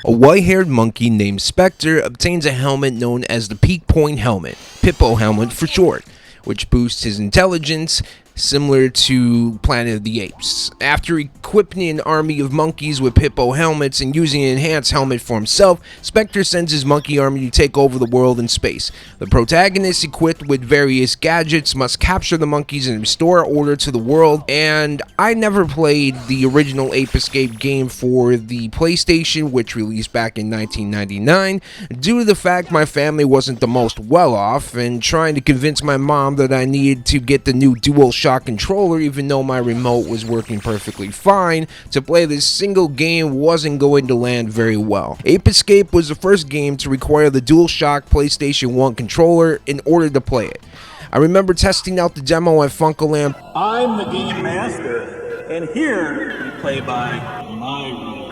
A white-haired monkey named Spectre obtains a helmet known as the Peak Point Helmet, Pippo helmet for short, which boosts his intelligence, similar to Planet of the Apes. After equipping an army of monkeys with Pippo helmets and using an enhanced helmet for himself, Spectre sends his monkey army to take over the world in space. The protagonist, equipped with various gadgets, must capture the monkeys and restore order to the world. And I never played the original Ape Escape game for the PlayStation, which released back in 1999, due to the fact my family wasn't the most well off, and trying to convince my mom that I needed to get the new DualShock controller, even though my remote was working perfectly fine, to play this single game wasn't going to land very well. Ape Escape was the first game to require the DualShock PlayStation 1 controller in order to play it. I remember testing out the demo at Funkoland. I'm the game master, and here we play by my rules.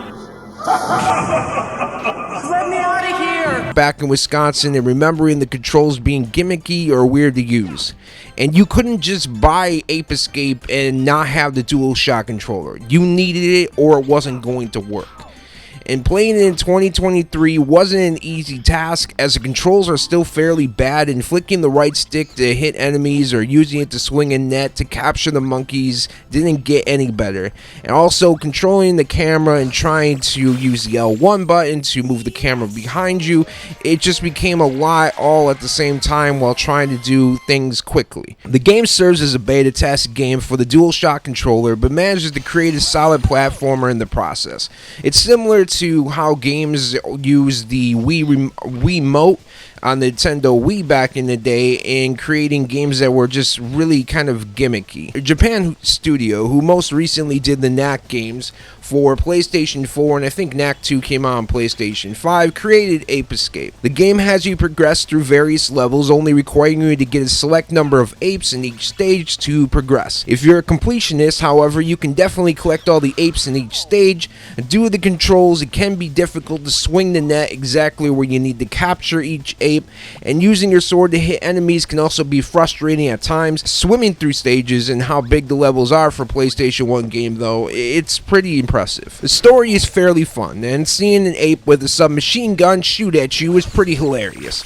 Let me out of here! Back in Wisconsin, and remembering the controls being gimmicky or weird to use. And you couldn't just buy Ape Escape and not have the DualShock controller. You needed it or it wasn't going to work. And playing it in 2023 wasn't an easy task, as the controls are still fairly bad, and flicking the right stick to hit enemies or using it to swing a net to capture the monkeys didn't get any better. And also controlling the camera and trying to use the L1 button to move the camera behind you, it just became a lot all at the same time while trying to do things quickly. The game serves as a beta test game for the DualShock controller, but manages to create a solid platformer in the process. It's similar to how games use the Wiimote on the Nintendo Wii back in the day in creating games that were just really kind of gimmicky. Japan Studio, who most recently did the Knack games for PlayStation 4, and I think Knack 2 came out on PlayStation 5, created Ape Escape. The game has you progress through various levels, only requiring you to get a select number of apes in each stage to progress. If you're a completionist, however, you can definitely collect all the apes in each stage. Due to the controls, it can be difficult to swing the net exactly where you need to capture each ape, and using your sword to hit enemies can also be frustrating at times. Swimming through stages and how big the levels are for PlayStation 1 game, though, it's pretty impressive. The story is fairly fun, and seeing an ape with a submachine gun shoot at you is pretty hilarious.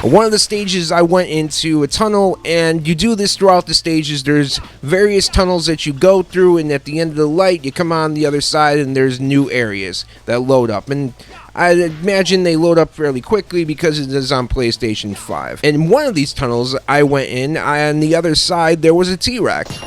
One of the stages I went into a tunnel, and you do this throughout the stages. There's various tunnels that you go through, and at the end of the light you come on the other side and there's new areas that load up, and I imagine they load up fairly quickly because it is on PlayStation 5. And one of these tunnels I went in, on the other side there was a T-Rex.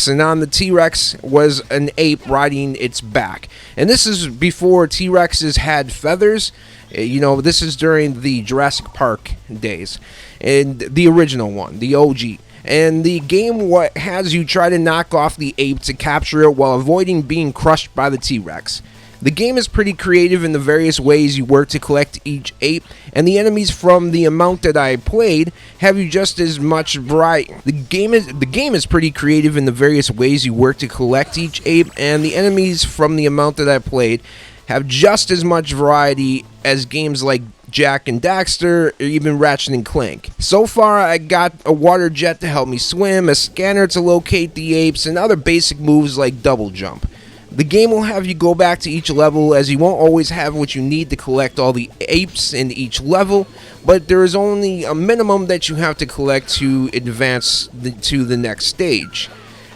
And on the T-Rex was an ape riding its back. And this is before T-Rexes had feathers. You know, this is during the Jurassic Park days. And the original one, the OG. And the game has you try to knock off the ape to capture it while avoiding being crushed by the T-Rex. The game is pretty creative in the various ways you work to collect each ape, and the enemies, from the amount that I played, have you just as much variety. The game is pretty creative in the various ways you work to collect each ape, and the enemies, from the amount that I played, have just as much variety as games like Jak and Daxter, or even Ratchet and Clank. So far, I got a water jet to help me swim, a scanner to locate the apes, and other basic moves like double jump. The game will have you go back to each level, as you won't always have what you need to collect all the apes in each level, but there is only a minimum that you have to collect to advance to the next stage.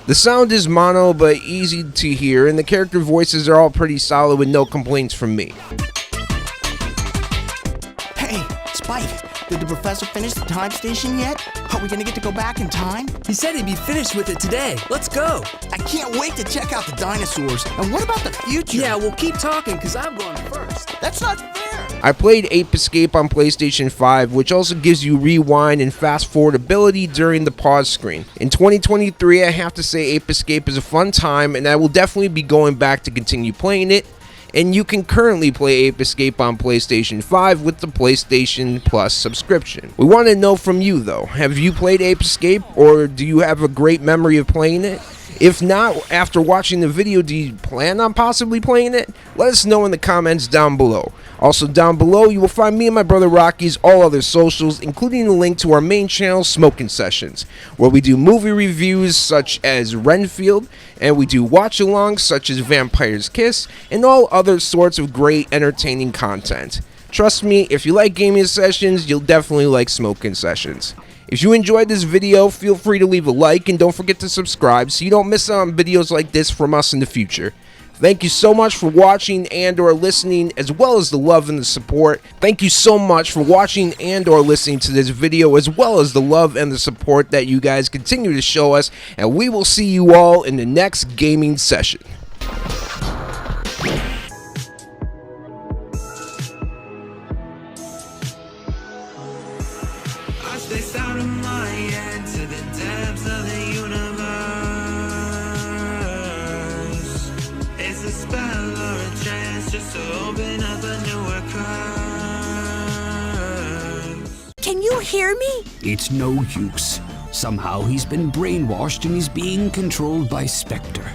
The sound is mono but easy to hear, and the character voices are all pretty solid with no complaints from me. Hey, Spike, did the professor finish the time station yet? Are we gonna get to go back in time? He said he'd be finished with it today. Let's go. I can't wait to check out the dinosaurs. And what about the future? Yeah, we'll keep talking because I'm going first. That's not fair. I played Ape Escape on PlayStation 5, which also gives you rewind and fast forward ability during the pause screen. In 2023, I have to say Ape Escape is a fun time, and I will definitely be going back to continue playing it. And you can currently play Ape Escape on PlayStation 5 with the PlayStation Plus subscription. We want to know from you though, have you played Ape Escape, or do you have a great memory of playing it? If not, after watching the video, do you plan on possibly playing it? Let us know in the comments down below. Also down below, you will find me and my brother Rocky's all other socials, including the link to our main channel, Smokin Sessions, where we do movie reviews such as Renfield, and we do watch-alongs such as Vampire's Kiss, and all other sorts of great entertaining content. Trust me, if you like gaming sessions, you'll definitely like Smokin Sessions. If you enjoyed this video, feel free to leave a like and don't forget to subscribe so you don't miss out on videos like this from us in the future. Thank you so much for watching and or listening, as well as the love and the support. Thank you so much for watching and or listening to this video, as well as the love and the support that you guys continue to show us, and we will see you all in the next gaming session. This out of my head to the depths of the universe. It's a spell or a chance just to open up a newer curse. Can you hear me? It's no use. Somehow he's been brainwashed and he's being controlled by Spectre.